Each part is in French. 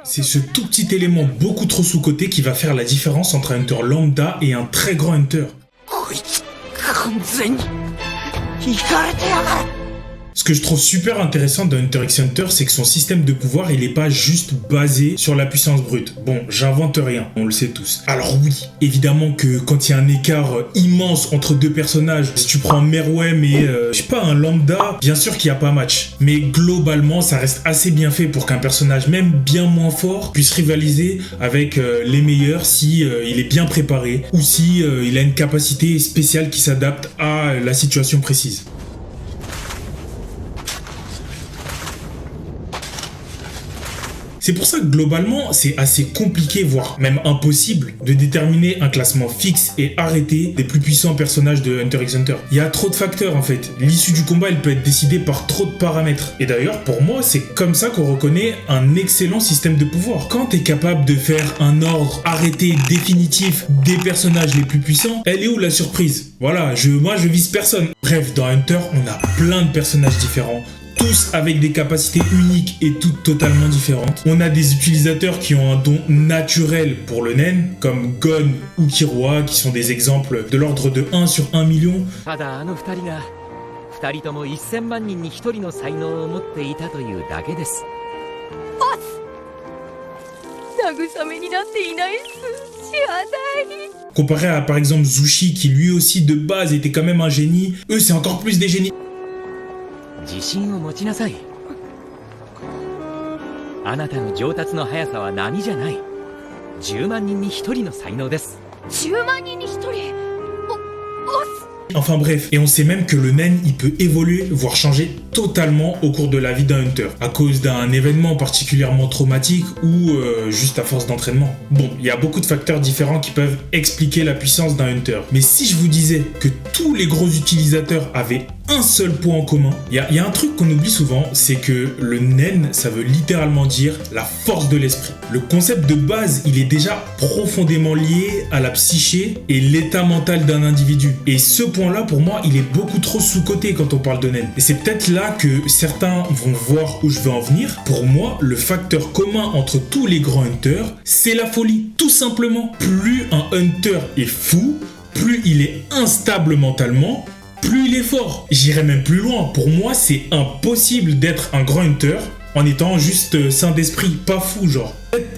C'est ce tout petit élément beaucoup trop sous-coté qui va faire la différence entre un hunter lambda et un très grand hunter. Ce que je trouve super intéressant dans Hunter x Hunter, c'est que son système de pouvoir, il est pas juste basé sur la puissance brute. Bon, j'invente rien, on le sait tous. Alors oui, évidemment que quand il y a un écart immense entre deux personnages, si tu prends Meruem et, je sais pas, un lambda, bien sûr qu'il n'y a pas match. Mais globalement, ça reste assez bien fait pour qu'un personnage, même bien moins fort, puisse rivaliser avec les meilleurs si il est bien préparé ou si il a une capacité spéciale qui s'adapte à la situation précise. C'est pour ça que globalement, c'est assez compliqué, voire même impossible, de déterminer un classement fixe et arrêté des plus puissants personnages de Hunter x Hunter. Il y a trop de facteurs en fait. L'issue du combat, elle peut être décidée par trop de paramètres. Et d'ailleurs, pour moi, c'est comme ça qu'on reconnaît un excellent système de pouvoir. Quand t'es capable de faire un ordre arrêté définitif des personnages les plus puissants, elle est où la surprise? Voilà, moi je vise personne. Bref, dans Hunter, on a plein de personnages différents, tous avec des capacités uniques et toutes totalement différentes. On a des utilisateurs qui ont un don naturel pour le nen, comme Gon ou Killua, qui sont des exemples de l'ordre de 1 sur 1 million. Comparé à par exemple Zushi, qui lui aussi de base était quand même un génie, eux c'est encore plus des génies. Enfin bref, et on sait même que le nen, il peut évoluer, voire changer totalement au cours de la vie d'un hunter, à cause d'un événement particulièrement traumatique ou juste à force d'entraînement. Bon, il y a beaucoup de facteurs différents qui peuvent expliquer la puissance d'un hunter. Mais si je vous disais que tous les gros utilisateurs avaient un seul point en commun, il y a un truc qu'on oublie souvent, c'est que le nen, ça veut littéralement dire la force de l'esprit. Le concept de base, il est déjà profondément lié à la psyché et l'état mental d'un individu. Et ce point-là, pour moi, il est beaucoup trop sous-coté quand on parle de nen. Et c'est peut-être là que certains vont voir où je veux en venir. Pour moi, le facteur commun entre tous les grands hunters, c'est la folie. Tout simplement, plus un hunter est fou, plus il est instable mentalement, plus il est fort. J'irai même plus loin. Pour moi, c'est impossible d'être un grand hunter en étant juste sain d'esprit, pas fou genre.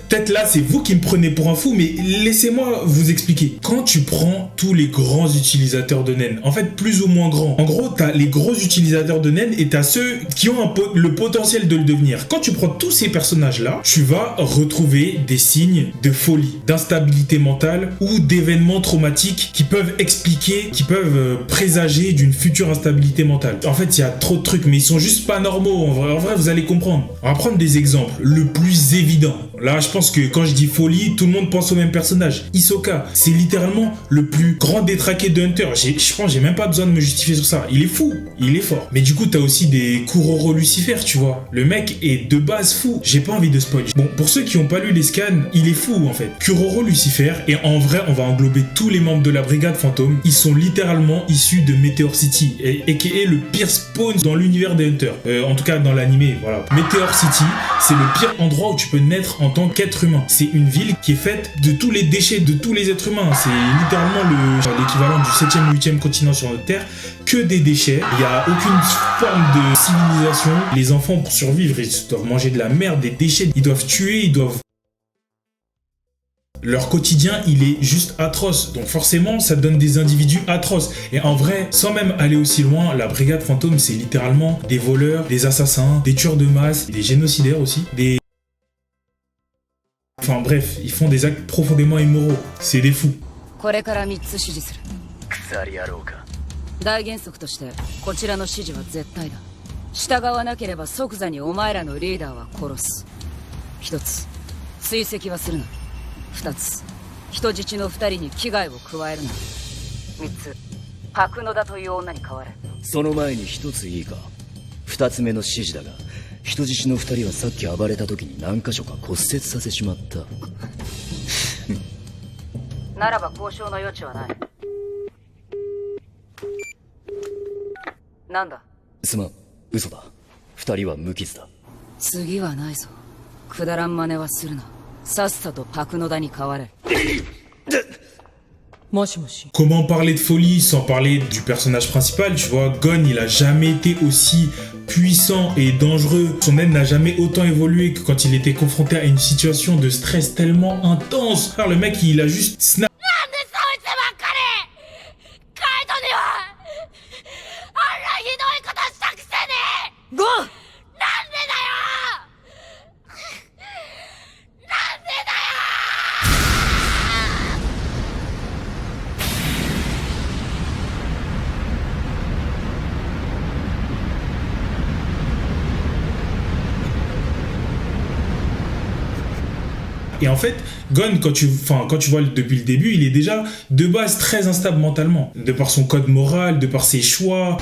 Peut-être là, c'est vous qui me prenez pour un fou, mais laissez-moi vous expliquer. Quand tu prends tous les grands utilisateurs de nen, en fait plus ou moins grands, en gros, t'as les gros utilisateurs de nen et t'as ceux qui ont le potentiel de le devenir. Quand tu prends tous ces personnages-là, tu vas retrouver des signes de folie, d'instabilité mentale ou d'événements traumatiques qui peuvent expliquer, qui peuvent présager d'une future instabilité mentale. En fait, il y a trop de trucs, mais ils sont juste pas normaux. En vrai, vous allez comprendre. On va prendre des exemples. Le plus évident. Là, je pense que quand je dis folie, tout le monde pense au même personnage. Hisoka, c'est littéralement le plus grand détraqué de Hunter. Je pense que j'ai même pas besoin de me justifier sur ça. Il est fou, il est fort. Mais du coup, t'as aussi des Kuroro Lucifer, tu vois. Le mec est de base fou. J'ai pas envie de spoil. Bon, pour ceux qui ont pas lu les scans, il est fou en fait. Kuroro Lucifer, et en vrai, on va englober tous les membres de la brigade fantôme. Ils sont littéralement issus de Meteor City, et qui est le pire spawn dans l'univers des Hunters. En tout cas, dans l'animé, voilà. Meteor City, c'est le pire endroit où tu peux naître en tant qu'être humain. C'est une ville qui est faite de tous les déchets de tous les êtres humains. C'est littéralement l'équivalent du 7e ou 8e continent sur notre Terre, que des déchets. Il n'y a aucune forme de civilisation. Les enfants, pour survivre, ils doivent manger de la merde, des déchets. Ils doivent tuer, ils doivent... Leur quotidien, il est juste atroce. Donc forcément, ça donne des individus atroces. Et en vrai, sans même aller aussi loin, la brigade fantôme, c'est littéralement des voleurs, des assassins, des tueurs de masse, des génocidaires aussi, des... Enfin bref, ils font des actes profondément immoraux. C'est des fous. 大原則としてこちらの指示は絶対だ。従わなければ即座にお前らのリーダーは殺す。一つ、追跡はするな。二つ、人質の二人に危害を加えるな。三つ、白野田という女に代われ。その前に一ついいか。二つ目の指示だが、人質の二人はさっき暴れた時に何箇所か骨折させちまった。ならば交渉の余地はない。なんだ。すまん、嘘だ。二人は無傷だ。次はないぞ。くだらん真似はするな。さっさとパクノダに変われ。Comment parler de folie sans parler du personnage principal? Tu vois, Gon, il a jamais été aussi puissant et dangereux. Son aide n'a jamais autant évolué que quand il était confronté à une situation de stress tellement intense. Alors le mec, il a juste snap. Et en fait, Gon, quand tu vois depuis le début, il est déjà de base très instable mentalement, de par son code moral, de par ses choix.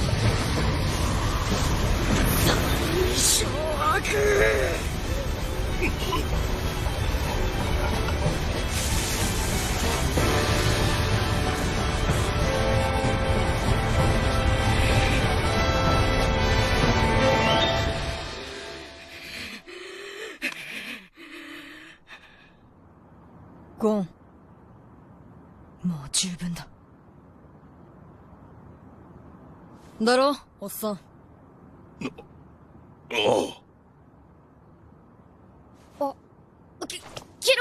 Gon, もう十分だ。だろ、おっさん。キル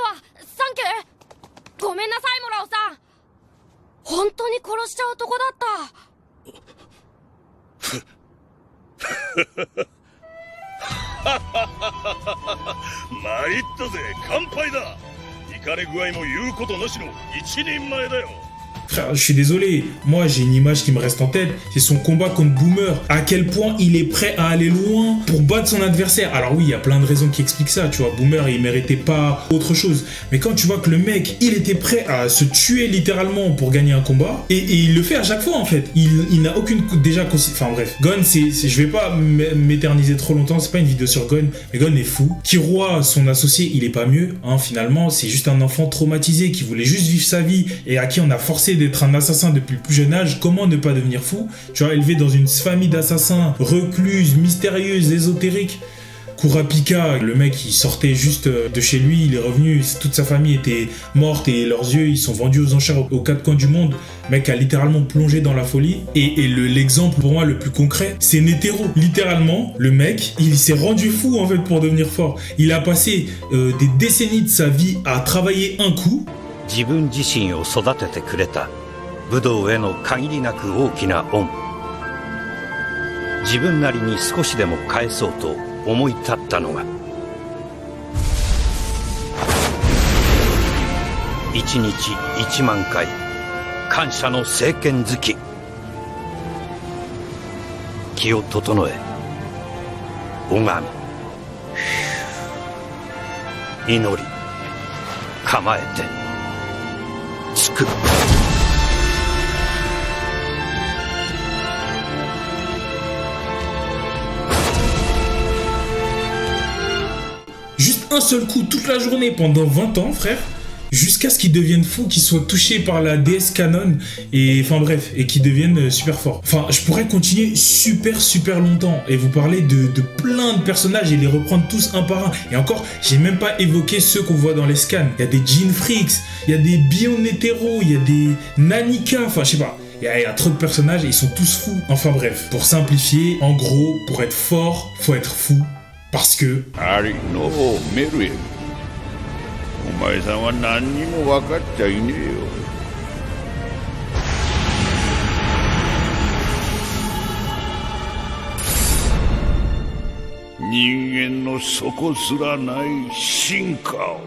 はサンキュー。ごめんなさい、モラオさん。本当に殺しちゃう男だった参ったぜ、乾杯だ。イカれ具合も言うことなしの一人前だよ。 Frère, je suis désolé, moi j'ai une image qui me reste en tête, c'est son combat contre Boomer. À quel point il est prêt à aller loin pour battre son adversaire. Alors oui, il y a plein de raisons qui expliquent ça, tu vois. Boomer, il méritait pas autre chose. Mais quand tu vois que le mec, il était prêt à se tuer littéralement pour gagner un combat, et il le fait à chaque fois en fait. Il n'a aucune... Enfin bref, Gon, je vais pas m'éterniser trop longtemps, c'est pas une vidéo sur Gon, mais Gon est fou. Killua, son associé, il est pas mieux, hein, finalement. C'est juste un enfant traumatisé qui voulait juste vivre sa vie et à qui on a forcé d'être un assassin depuis le plus jeune âge. Comment ne pas devenir fou? Tu vois, élevé dans une famille d'assassins recluse, mystérieuse, ésotérique. Kurapika, le mec il sortait juste de chez lui, il est revenu, toute sa famille était morte et leurs yeux ils sont vendus aux enchères aux quatre coins du monde. Le mec a littéralement plongé dans la folie. Et l'exemple pour moi le plus concret, c'est Netero. Littéralement, le mec, il s'est rendu fou en fait pour devenir fort. Il a passé des décennies de sa vie à travailler un coup. 自分自身を育ててくれた武道への限りなく大きな恩。自分なりに少しでも返そうと思い立ったのが1日1万回感謝の聖剣好き。気を整え拝み祈り構えてつく。Juste un seul coup toute la journée pendant 20 ans, frère, jusqu'à ce qu'il devienne fou, qu'il soit touché par la déesse Canon, et enfin bref, et qu'il devienne super fort. Enfin, je pourrais continuer super longtemps et vous parler de plein de personnages et les reprendre tous un par un. Et encore, j'ai même pas évoqué ceux qu'on voit dans les scans. Il y a des Gene Freaks, il y a des Bion Netero, il y a des Nanika, enfin je sais pas. Il y a trop de personnages et ils sont tous fous. Enfin bref, pour simplifier, en gros, pour être fort, faut être fou. Parce que... お前さんは何にも分かっちゃいねえよ。人間の底すらない進化を。